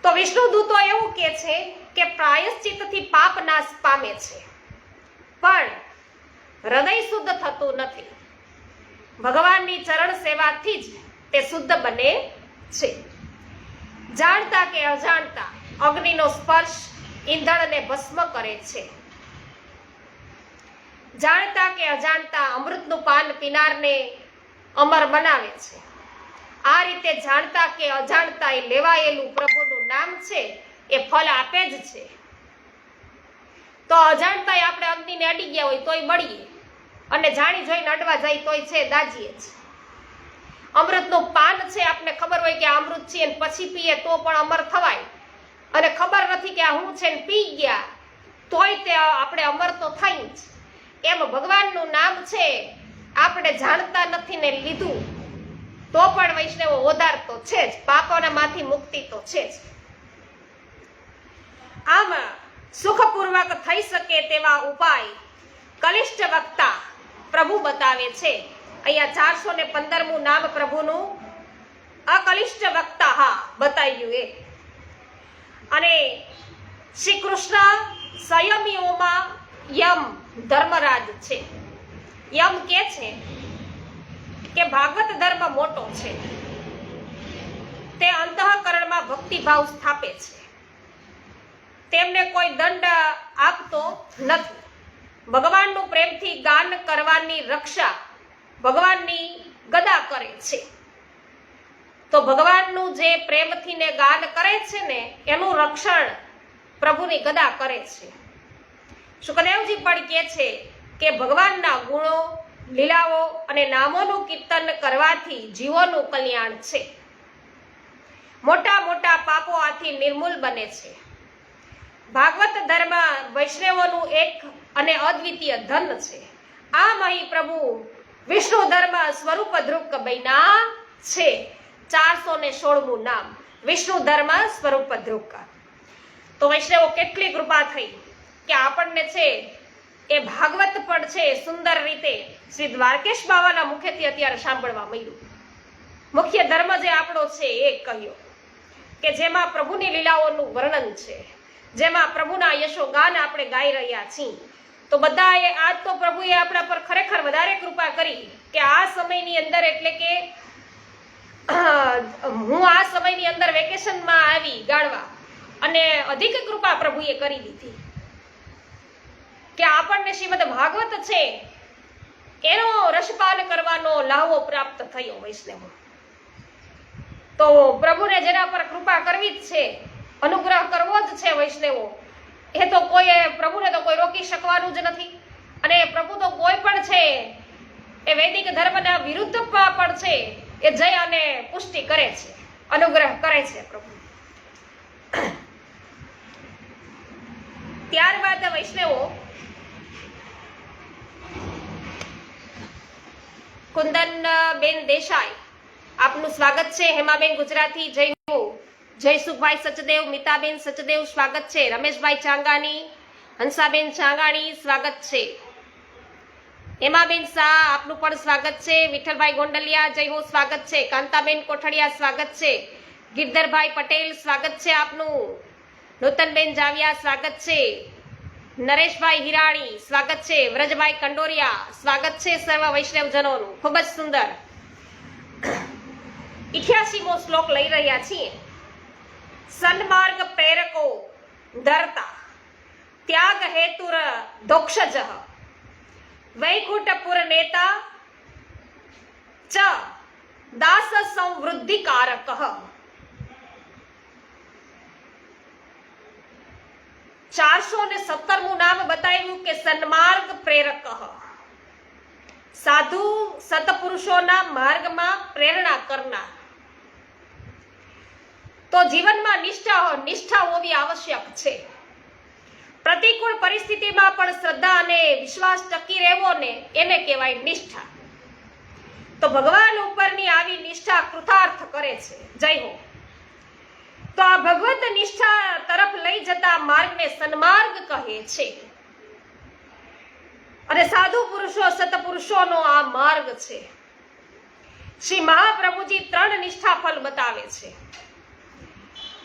તો વિષ્ણુ દૂતો એવું કહે છે કે પ્રાયશ્ચિતથી પાપ નાશ પામે છે, પણ હૃદય શુદ્ધ થતું નથી. ભગવાનની ચરણ સેવાથી જ તે શુદ્ધ બને છે. જાણતા કે અજાણતા અગ્નિનો સ્પર્શ ઈંધણને ભસ્મ કરે છે. જાણતા કે અજાણતા અમૃતનું પાન પીનારને અમર બનાવે છે. આ રીતે જાણતા કે અજાણતા એ લેવાયેલું પ્રભુનું નામ છે એ ફળ આપે જ છે. તો અજાણતાય આપણે અગ્નિને અડી ગયા હોય તોય બળીએ, અને જાણી જોઈને અડવા જાય તોય છે દાજીએ જ. અમૃતનું પાન છે, આપને ખબર હોય કે આ અમૃત છે અને પછી પીએ તો પણ અમર થવાય, અને ખબર નથી કે આ હું છે ને પી ગયા તોય તે આપણે અમર તો થઈ જ. એમ ભગવાનનું નામ છે, આપણે જાણતા નથી ને લીધું તો પણ વૈષ્ણવો ઓધાર તો છે જ, પાપોનામાંથી મુક્તિ તો છે જ. આમ સુખપૂર્વક થઈ શકે તેવા ઉપાય કનિષ્ઠ વક્તા પ્રભુ બતાવે છે. અહીંયા 415મું નામ પ્રભુનું અકનિષ્ઠ વક્તા, હા બતાવ્યું એ. અને શ્રી કૃષ્ણ સંયમીઓમાં યમ ધર્મરાજ છે. યમ કે છે કે ભાગવત ધર્મ મોટો છે, તે અંતઃકરણમાં ભક્તિભાવ સ્થાપે છે, તેમને કોઈ દંડ આપતો નથી. ભગવાનનું પ્રેમથી ગાન કરવાની રક્ષા ભગવાનની ગદા કરે છે. તો ભગવાનનું જે પ્રેમથી ને ગાન કરે છે ને એનું રક્ષણ પ્રભુની ગદા કરે છે. સુખદેવજી પણ કહે છે કે ભગવાનના ગુણો, લીલાઓ અને નામોનું કીર્તન કરવાથી જીવોનું કલ્યાણ છે. મોટા મોટા પાપો આથી નિર્મૂલ બને છે. ભાગવત ધર્મ વૈષ્ણવોનું એક અને અદ્વિતીય ધન છે. આમ અહીં પ્રભુ વિષ્ણુ ધર્મ સ્વરૂપ ધ્રુક બન્યા છે. 416મું નામ વિષ્ણુ ધર્મ સ્વરૂપ ધ્રુક. તો વૈષ્ણવો કેટલી કૃપા થઈ કે આપણને છે એ ભાગવત પણ છે સુંદર રીતે શ્રી દ્વારકેશ બાવાના મુખેથી અત્યારે સાંભળવા મળ્યું. મુખ્ય ધર્મ જે આપણો છે એ કહ્યો કે જેમાં પ્રભુની લીલાઓનું વર્ણન છે, જેમાં પ્રભુના યશોગાન આપણે ગાઈ રહ્યા છીએ. તો બધાએ આજ તો પ્રભુએ આપણા પર ખરેખર વધારે કૃપા કરી કે આ સમયની અંદર, એટલે કે હું આ સમયની અંદર વેકેશનમાં આવી ગાળવા, અને અધિક કૃપા પ્રભુએ કરી દીધી કે આપણને શ્રીમદ ભાગવત છે એનો રસપાન કરવાનો લાહવો પ્રાપ્ત થયો. વૈષ્ણવો તો પ્રભુને જેના પર કૃપા કરવી જ છે, અનુગ્રહ કરવો જ છે વૈષ્ણવો, એ તો કોઈ પ્રભુને તો કોઈ રોકી શકવાનું જ નથી. અને પ્રભુ તો કોઈ પણ છે એ વૈદિક ધર્મના વિરુદ્ધ પણ છે એ જય અને પુષ્ટિ કરે છે, અનુગ્રહ કરે છે પ્રભુ. ત્યારબાદ વૈષ્ણવો કુંદનબેન દેસાઈ, આપનું સ્વાગત છે. હેમાબેન ગુજરાતી, જય હો, જયસુખભાઈ સચદેવ, મિતાબેન સચદેવ સ્વાગત છે. રમેશભાઈ ચાંગાણી, હંસાબેન ચાંગાણી સ્વાગત છે. હેમાબેન શાહ આપનું પણ સ્વાગત છે. વિઠ્ઠલભાઈ ગોંડલિયા, જય હો, સ્વાગત છે. કાંતાબેન કોઠડિયા સ્વાગત છે. ગિરધરભાઈ પટેલ સ્વાગત છે આપનું. નૂતનબેન જાવિયા સ્વાગત છે. નરેશભાઈ હિરાણી સ્વાગત છે. વ્રજભાઈ કંડોરિયા સ્વાગત છે. સર્વ વૈષ્ણવજનોનું ખૂબ જ સુંદર 88મો શ્લોક લઈ રહ્યા છીએ. સન્માર્ગ પ્રેરકો ધરતા ત્યાગ હેતુર દોક્ષજ વૈકુંઠપુર નેતા ચ દાસ સંવૃદ્ધિકારક. 417મું નામ બતાવ્યું કે સન્માર્ગ પ્રેરક, સાધુ સતપુરુષોના માર્ગમાં પ્રેરણા કરનાર. તો જીવનમાં નિષ્ઠા હોવી આવશ્યક છે. પ્રતિકૂળ પરિસ્થિતિમાં પણ શ્રદ્ધા અને વિશ્વાસ ટકી રહેવો ને એને કહેવાય નિષ્ઠા. તો ભગવાન ઉપરની આવી નિષ્ઠા કૃતાર્થ કરે છે. જય હો. તો આ ભગવત નિષ્ઠા તરફ લઈ જતા માર્ગને સન્માર્ગ કહે છે. અને સાધુ પુરુષો સતપુરુષોનો આ માર્ગ છે. શ્રી મહાપ્રભુજી 3 નિષ્ઠા ફલ બતાવે છે.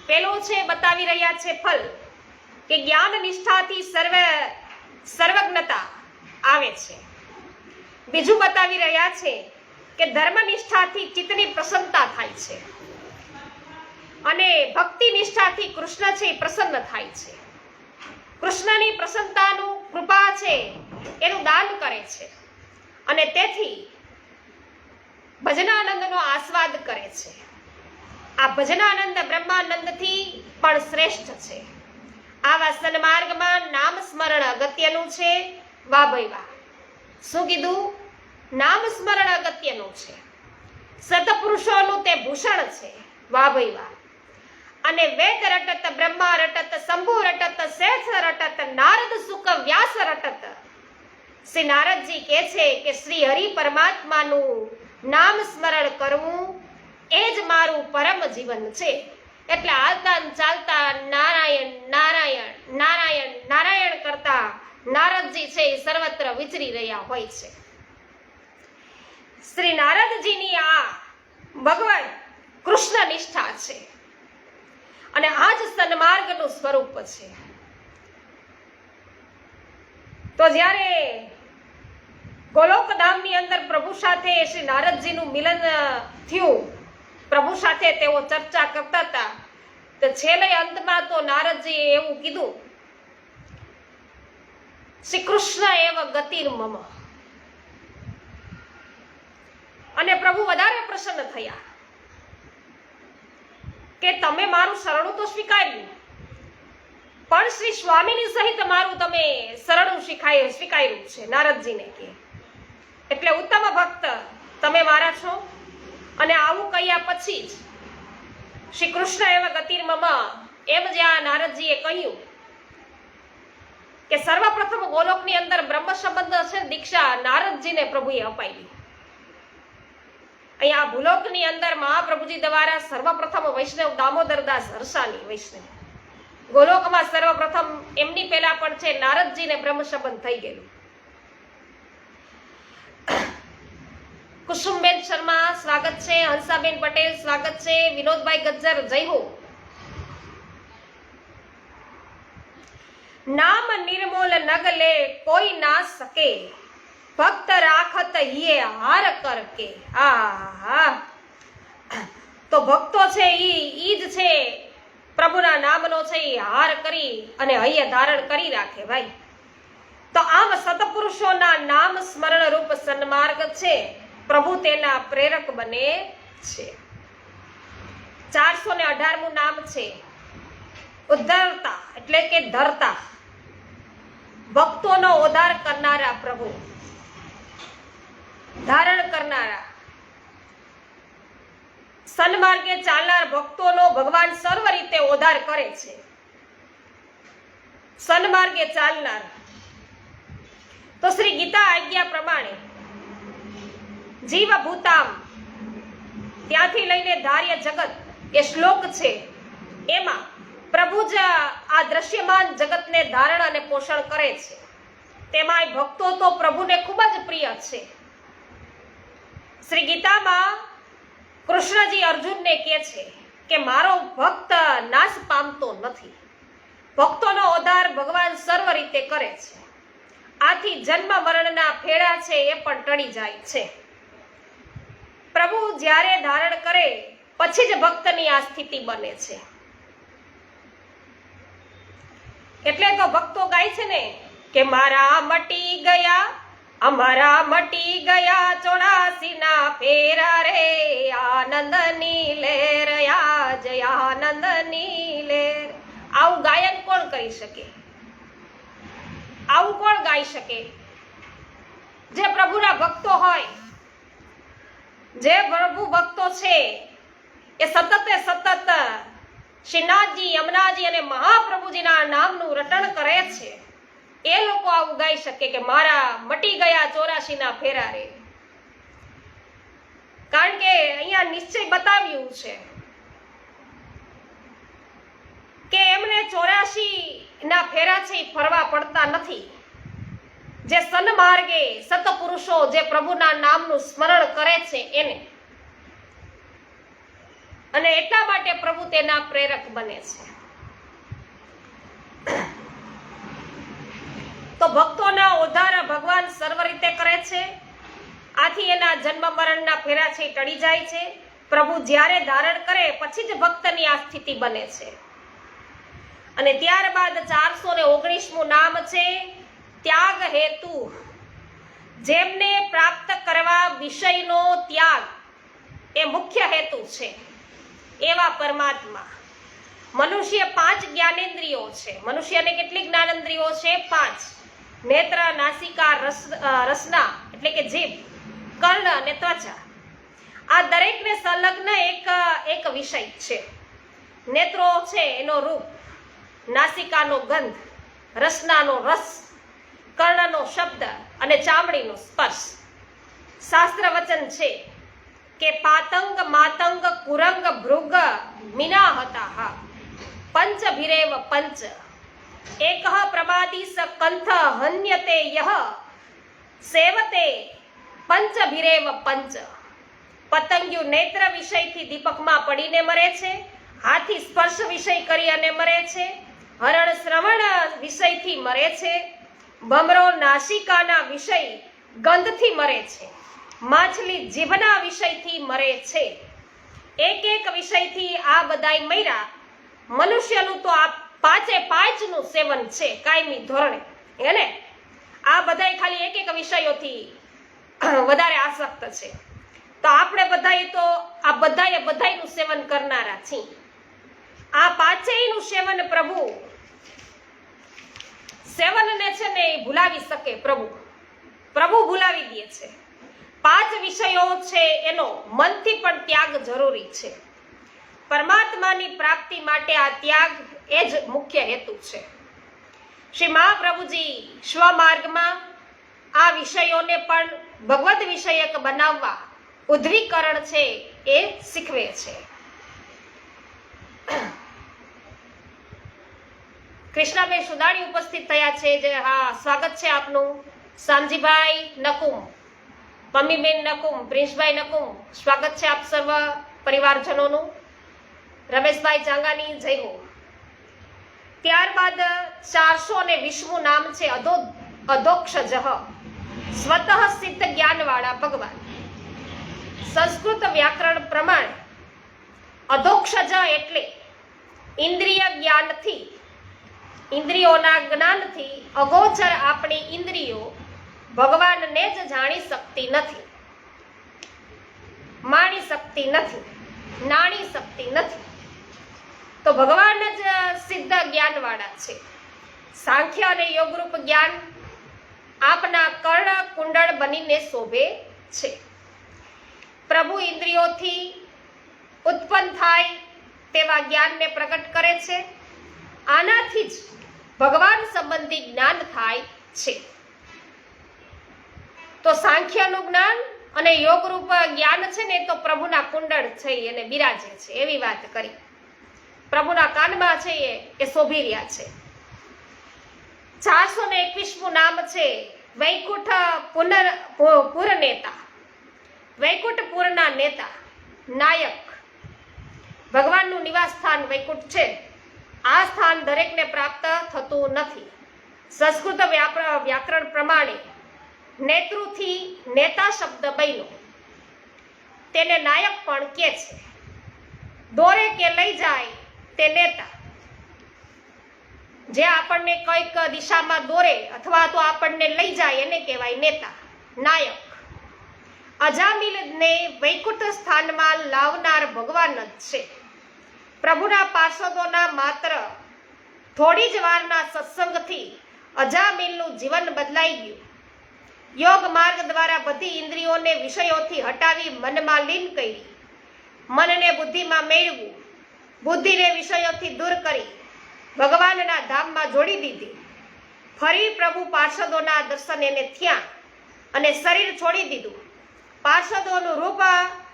પેલું છે, બતાવી રહ્યા છે ફલ કે જ્ઞાન નિષ્ઠાથી સર્વજ્ઞતા આવે છે. બીજું બતાવી રહ્યા છે કે ધર્મ નિષ્ઠાથી ચિત્તની પ્રસન્નતા થાય છે. અને ભક્તિ નિષ્ઠાથી કૃષ્ણ છે પ્રસન્ન થાય છે. કૃષ્ણની પ્રસન્નતાનું કૃપા છે એનું દાન કરે છે, અને તેથી ભજનાનંદનો આસ્વાદ કરે છે. આ ભજનાનંદ બ્રહ્માનંદથી પણ શ્રેષ્ઠ છે. આવા સન્માર્ગમાં નામ સ્મરણ અગત્યનું છે. વાહ ભાઈ વાહ. શું કીધું? નામ સ્મરણ અગત્યનું છે. સતપુરુષોનું તે ભૂષણ છે. વાહ ભાઈ વાહ. અને વેદ રટત, બ્રહ્મા રટત, શંભુ રટત, શેષ રટત, નારદ સુક વ્યાસ રટત. શ્રી નારદજી કહે છે કે શ્રી હરિ પરમાત્માનું નામ સ્મરણ કરવું એ જ મારું પરમ જીવન છે. એટલે હાલતા ચાલતા નારાયણ નારાયણ નારાયણ નારાયણ કરતા નારદજી છે એ સર્વત્ર વિચરી રહ્યા હોય છે. શ્રી નારદજીની આ ભગવાન કૃષ્ણ નિષ્ઠા છે અને આ જ સન્માર્ગનું સ્વરૂપ છે. તો જ્યારે ગોલોકધામની અંદર પ્રભુ સાથે શ્રી નારદજીનું મિલન થયું, પ્રભુ સાથે તેઓ ચર્ચા કરતા હતા, તો છેલ્લે અંતમાં તો નારદજીએ એવું કીધું, શ્રી કૃષ્ણ એવ ગતિર્મમ. અને પ્રભુ વધારે પ્રસન્ન થયા કે તમે મારું શરણું તો સ્વીકાર્યું, પણ શ્રી સ્વામીની સહિત મારું તમે શરણું સ્વીકાર્યું છે. નારદજીને કે એટલે ઉત્તમ ભક્ત તમે મારા છો. અને આવું કહ્યા પછી જ શ્રી કૃષ્ણ એવા ગતિર્મમ એમ જે આ નારદજીએ કહ્યું કે સર્વપ્રથમ ગોલોકની અંદર બ્રહ્મ સંબંધ છે દીક્ષા નારદજીને પ્રભુએ અપાવી. અહીંયા ભૂલોકની અંદર મહાપ્રભુજી દ્વારા સર્વપ્રથમ વૈષ્ણવ દામોદરદાસ હરસાની વૈષ્ણવ, ગોલોકમાં સર્વપ્રથમ એમની પહેલા પણ છે નારદજીને બ્રહ્મ સંબંધ થઈ ગયેલું. કુસુમબેન શર્મા સ્વાગત છે, હંસાબેન પટેલ સ્વાગત છે, વિનોદભાઈ ગજ્જર જય હો. નામ નિર્મોલ નગ લે કોઈ ના શકે, ભક્ત રાખત હિએ હાર કરકે. આહા, તો ભક્તો છે ઈ જ છે પ્રભુના નામનો છે એ હાર કરી અને હૈયે ધારણ કરી રાખે ભાઈ. તો આમ સતપુરુષોના નામ સ્મરણ રૂપ સન્માર્ગ છે, પ્રભુ તેના પ્રેરક બને છે. 418મું નામ છે ઉદ્ધારતા, એટલે કે ધરતા, ભક્તોનો ઉદ્ધાર કરનારા પ્રભુ, ધારણ કરનારા, સન્માર્ગે ચાલનાર ભક્તોનો ભગવાન સર્વ રીતે ઉદ્ધાર કરે છે. સન્માર્ગે ચાલનાર તો શ્રી ગીતા આજ્ઞા પ્રમાણે જીવ ભૂતામ ત્યાંથી લઈને ધાર્ય જગત એ શ્લોક છે, એમાં પ્રભુ જ આ દ્રશ્યમાન જગતને ધારણ અને પોષણ કરે છે. તેમાંય ભક્તો તો પ્રભુને ખૂબ જ પ્રિય છે. શ્રી ગીતામાં કૃષ્ણજી અર્જુનને કહે છે કે મારો ભક્ત નાશ પામતો નથી. ભક્તોનો ઉદ્ધાર ભગવાન સર્વ રીતે કરે છે. આથી જન્મ મરણના ફેરા છે એ પણ ટળી જાય છે. પ્રભુ જ્યારે ધારણ કરે પછી જ ભક્તની આ સ્થિતિ બને છે. એટલે તો ભક્તો ગાય છે ને કે મારા મટી ગયા, અમારા મટી ગયા 84 ના ફેરા રે, આનંદની લહેર આજ આનંદની લહેર. આવું ગાયન કોણ કરી શકે? આવું કોણ ગાઈ શકે? જે પ્રભુના ભક્તો હોય, જે પ્રભુ ભક્તો છે એ સતત શ્રીનાથજી, યમુનાજી અને મહાપ્રભુજીના નામનું રટણ કરે છે, એ લોકો આવું ગાઈ શકે કે મારા મટી ગયા 84 ના ફેરા રે. કારણ કે અહીંયા નિશ્ચય બતાવ્યું છે કે એમને 84 ના ફેરા છે ફરવા પડતા નથી. જે સન્માર્ગે સતપુરુષો જે પ્રભુના નામનું સ્મરણ કરે છે એને, અને એટલા માટે પ્રભુ તેના પ્રેરક બને છે. તો ભક્તોના ઉદ્ધાર ભગવાન સર્વ રીતે કરે છે. આથી એના જન્મ મરણના ફેરા છે ટળી જાય છે. પ્રભુ જ્યારે ધારણ કરે પછી જ ભક્તની આ સ્થિતિ બને છે. અને ત્યારબાદ 419મું નામ છે ત્યાગ હેતુ. જેમને પ્રાપ્ત કરવા વિષયનો ત્યાગ એ મુખ્ય હેતુ છે એવા પરમાત્મા. મનુષ્ય 5 જ્ઞાનેન્દ્રિયો છે. મનુષ્યને કેટલી જ્ઞાનેન્દ્રિયો છે? 5. નેત્ર, નાસિકા, રસના એટલે કે જીભ, કર્ણ અને ત્વચા. આ દરેકને સંલગ્ન એક વિષય છે. નેત્રો છે એનો રૂપ, નાસિકાનો ગંધ, રસનાનો રસ, કર્ણનો શબ્દ અને ચામડીનો સ્પર્શ. શાસ્ત્ર વચન છે કે પાતંગ માતંગ કુરંગ ભૃગ મીનાહતાઃ પંચભિરેવ પંચ એકઃ પ્રમાદી સ કંથ હન્યતે યહ સેવતે પંચભિરેવ પંચ. પતંગિયું નેત્ર વિષયથી દીપકમાં પડીને મરે છે, હાથી સ્પર્શ વિષય કરી અને મરે છે, હરણ શ્રવણ વિષયથી મરે છે, ભમરો નાસિકાના વિષય ગંધથી મરે છે, માછલી જીભના વિષયથી મરે છે. એક વિષયથી આ બધાય મર્યા. મનુષ્યનું તો આ 5નું સેવન છે કાયમી ધોરણે. એને આ બધાય ખાલી એક વિષયોથી વધારે આસક્ત છે. તો આપણે બધાય તો આ બધાયનું સેવન કરનારા છીએ. આ 5યનું સેવન પ્રભુ સેવનને છે ને એ ભૂલાવી શકે. પ્રભુ ભૂલાવી દે છે. 5 વિષયો છે એનો મનથી પણ ત્યાગ જરૂરી છે. પરમાત્માની પ્રાપ્તિ માટે આ ત્યાગ એ જ મુખ્ય હેતુ છે. શ્રી મહાપ્રભુજી સ્વમાર્ગમાં આ વિષયોને પણ ભગવદ વિષયક બનાવવા ઉદ્ધવીકરણ છે એ શીખવે છે. કૃષ્ણાબેન સુદાણી ઉપસ્થિત થયા છે. જે હા, સ્વાગત છે આપનું. શામજીભાઈ નકુમ, પમ્મીબેન નકુમ, પ્રિન્સભાઈ નકુમ, સ્વાગત છે આપ સર્વ પરિવારજનોનું. રમેશભાઈ ચાંગાની જય હો. ત્યારબાદ 420મું નામ છે અધોક્ષજ, સ્વતઃ સિદ્ધ જ્ઞાનવાળા ભગવાન. સંસ્કૃત વ્યાકરણ પ્રમાણે અધોક્ષજ એટલે ઇન્દ્રિય જ્ઞાનથી, ઇન્દ્રિયોના જ્ઞાનથી અગોચર આપણી ઇન્દ્રિયો ભગવાનને જ જાણી શકતી નથી, માણી શકતી નથી, નાણી શકતી નથી. તો ભગવાન જ સિદ્ધ જ્ઞાનવાળા છે. સાંખ્ય અને યોગરૂપ જ્ઞાન આપના કર્ણ કુંડળ બનીને શોભે છે. પ્રભુ ઇન્દ્રિયોથી ઉત્પન્ન થાય તેવા જ્ઞાનને પ્રગટ કરે છે. આનાથી જ ભગવાન સંબંધી જ્ઞાન થાય છે. તો સાંખ્યનું જ્ઞાન અને યોગરૂપ જ્ઞાન છે ને તો પ્રભુના કુંડળ છે એને બિરાજે છે એવી વાત કરી. પ્રભુના કાનમાં છે એ શોભી રહ્યા છે. 421મું નામ છે વૈકુંઠ પુરનેતા, વૈકુંઠપુરના નેતા, નાયક. ભગવાનનું નિવાસ સ્થાન વૈકુંઠ છે. આ સ્થાન દરેકને પ્રાપ્ત થતું નથી. સંસ્કૃત વ્યાકરણ પ્રમાણે નેતૃથી નેતા શબ્દ બન્યો. તેને નાયક પણ કહે છે. દોરે કે લઈ જાય તે નેતા. જે આપણને કઈક દિશામાં દોરે અથવા તો આપણને લઈ જાય એને કહેવાય નેતા, નાયક. અજામિલને વૈકુંઠ સ્થાનમાં લાવનાર ભગવાન જ છે. પ્રભુના પાર્ષદોના માત્ર થોડી જ વારના સત્સંગથી અજામિલનું જીવન બદલાઈ ગયું. યોગ માર્ગ દ્વારા બધી ઇન્દ્રિયોને વિષયોથી હટાવી મનમાં લીન કરી, મનને બુદ્ધિમાં મેળવું, બુદ્ધિને વિષયોથી દૂર કરી ભગવાનના ધામમાં જોડી દીધી. ફરી પ્રભુ પાર્ષદોના દર્શન એને થયા અને શરીર છોડી દીધું. પાર્ષદોનું રૂપ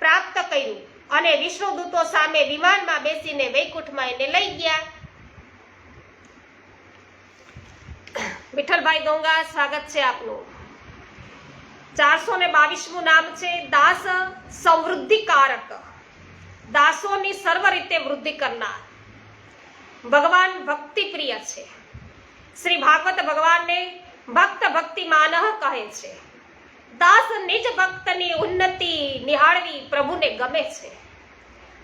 પ્રાપ્ત કર્યું અને વિષ્ણુદૂતો સામે વિમાનમાં બેસીને વૈકુંઠમાં એને લઈ ગયા. વિઠ્ઠલભાઈ દોંગા, સ્વાગત છે આપનું. 422મું નામ છે દાસ સંવૃદ્ધિકારક, દાસોની સર્વ રીતે વૃદ્ધિ કરનાર. ભગવાન ભક્તિ પ્રિય છે. શ્રી ભાગવત ભગવાનને ભક્ત ભક્તિમાનઃ કહે છે. દાસ નિજ ભક્તની ઉન્નતિ નિહાળવી પ્રભુને ગમે છે.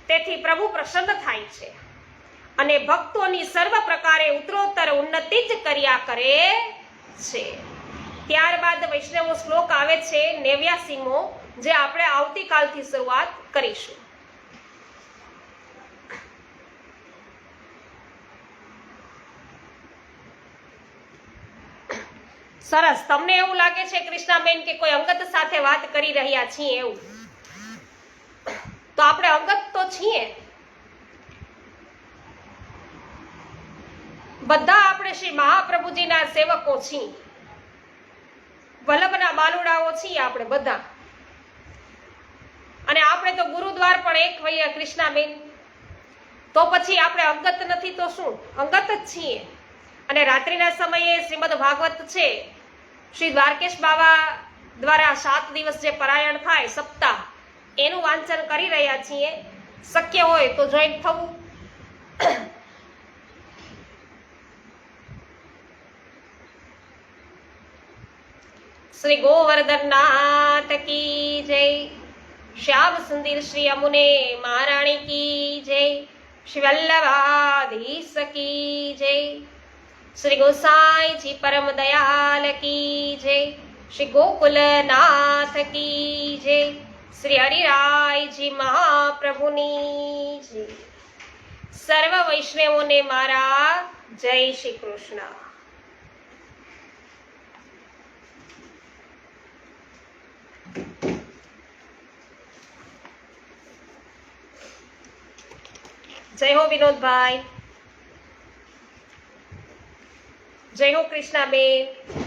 તેથી પ્રભુ પ્રસન્ન થાય છે અને ભક્તોની સર્વ પ્રકારે ઉત્તરોત્તર ઉન્નતિ જ કર્યા કરે છે. ત્યારબાદ વૈષ્ણવ શ્લોક આવે છે 89મો, જે આપણે આવતીકાલથી શરૂઆત કરીશું. સરસ. તમને એવું લાગે છે કૃષ્ણાબેન કે કોઈ અંગત સાથે વાત કરી રહ્યા છીએ એવું? તો આપણે અંગત તો છીએ. બધા આપણે શ્રી મહાપ્રભુજીના સેવકો છીએ, વલ્લભના બાલુડાઓ છીએ આપણે બધા. અને આપણે તો ગુરુદ્વાર પણ એક વૈયા કૃષ્ણાબેન. તો પછી આપણે અંગત નથી તો શું? અંગત જ છીએ. અને રાત્રિના સમયે શ્રીમદ ભાગવત છે, શ્રી દ્વારકેશ બાવા દ્વારા 7 દિવસ જે પારાયણ થાય સપ્તાહ, એનું વાંચન કરી રહ્યા છીએ. શક્ય હોય તો જોઈન થવું. શ્રી ગોવર્ધનનાથ કી જય. શ્યામ સુંદર શ્રી અમુને મહારાણી કી જય. શ્રી વલ્લભાધીશ કી જય. શ્રી ગોસાઈજી પરમ દયાલ કી જય. શ્રી ગોકુલનાથ કી જય. શ્રી હરિરાયજી મહાપ્રભુની જય. સર્વ વૈષ્ણવોને મારા જય શ્રી કૃષ્ણ. જય હો વિનોદભાઈ. જય હો કૃષ્ણાબેન.